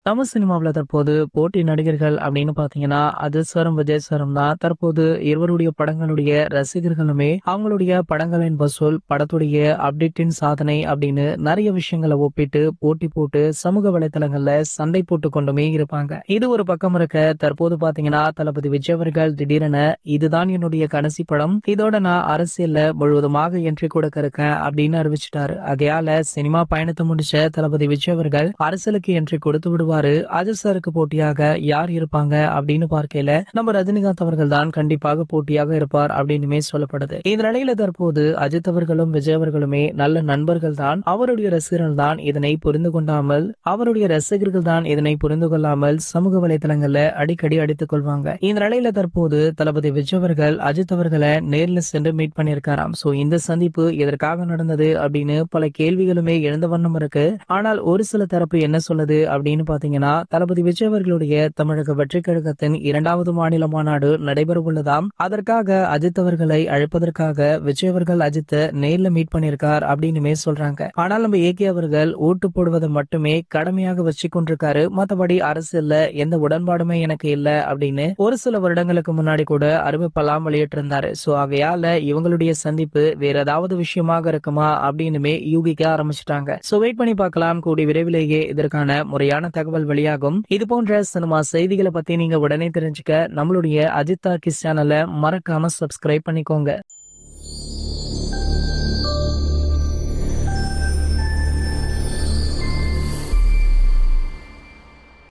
தமிழ் சினிமாவுல தற்போது போட்டி நடிகர்கள் அப்படின்னு பாத்தீங்கன்னா அஜித் சாரும் விஜய் சாரும் தான். தற்போது இருவருடைய படங்களுடைய ரசிகர்களுமே அவங்களுடைய படங்களின் வசூல், படத்துடைய அப்டேட்டின் சாதனை அப்படின்னு நிறைய விஷயங்களை ஒப்பிட்டு போட்டி போட்டு சமூக வலைதளங்கள்ல சண்டை போட்டு கொண்டுமே இருப்பாங்க. இது ஒரு பக்கம் இருக்க, தற்போது பாத்தீங்கன்னா தளபதி விஜய் அவர்கள் திடீரென இதுதான் என்னுடைய கடைசி படம், இதோட நான் அரசியல்ல முழுவதுமாக என்ட்ரி கொடுக்க இருக்கேன் அப்படின்னு அறிவிச்சிட்டாரு. ஆகையால சினிமா பயணத்தை முடிச்ச தளபதி விஜய் அவர்கள் அரசியலுக்கு என்ட்ரி கொடுத்து விடுவாரு. அஜித் சாருக்கு போட்டியாக யார் இருப்பாங்க அப்படின்னு பார்க்கையில நம்ம ரஜினிகாந்த் அவர்கள் தான் கண்டிப்பாக போட்டியாக இருப்பார் அப்படின்னுமே சொல்லப்படுது. இந்த நிலையில தற்போது அஜித் அவர்களும் விஜய் அவர்களுமே நல்ல நண்பர்கள் தான். அவருடைய ரசிகர்கள் தான் இதனை புரிந்து கொண்டாமல் அவருடைய ரசிகர்கள் தான் இதனை புரிந்து கொள்ளாமல் சமூக வலைதளங்கள்ல அடிக்கடி அடித்துக் கொள்வாங்க. இந்த நிலையில தற்போது தளபதி விஜய் அவர்கள் அஜித் அவர்களை நேரில் சென்று மீட் பண்ணியிருக்காராம். சோ இந்த சந்திப்பு எதற்காக நடந்தது அப்படின்னு பல கேள்விகளுமே எழுந்த வண்ணம் இருக்கு. ஆனால் ஒரு சில தரப்பு என்ன சொல்லுது அப்படின்னு பாத்தீங்கன்னா, தளபதி விஜய் அவர்களுடைய தமிழக வெற்றிக் கழகத்தின் 2வது மாநில மாநாடு நடைபெற உள்ளதாம். அதற்காக அஜித் அவர்களை அழைப்பதற்காக விஜய் அவர்கள் அஜித்தை நேர்ல மீட் பண்ணியிருக்கார் அப்படின்னுமே சொல்றாங்க. ஆனால் நம்ம ஏகே அவர்கள் ஓட்டு போடுவதை மட்டுமே கடமையாக வச்சு கொண்டிருக்காரு, மத்தபடி அரசியல்ல எந்த உடன்பாடுமே எனக்கு இல்ல அப்படின்னு ஒரு சில வருடங்களுக்கு முன்னாடி கூட அறிவிப்பெல்லாம் வெளியிட்டிருந்தாரு. சோ ஆகையால இவங்களுடைய சந்திப்பு வேற ஏதாவது விஷயமாக இருக்குமா அப்படின்னுமே யூகிக்க ஆரம்பிச்சிட்டாங்க. சோ வெயிட் பண்ணி பார்க்கலாம். கூடி விரைவிலேயே இதற்கான முறையான தகவல் வெளியாகும். இது போன்ற சினிமா செய்திகளை பத்தி நீங்க உடனே தெரிஞ்சுக்க நம்மளுடைய அஜித் டாக்கீஸ் சேனலை மறக்காம சப்ஸ்கிரைப் பண்ணிக்கோங்க.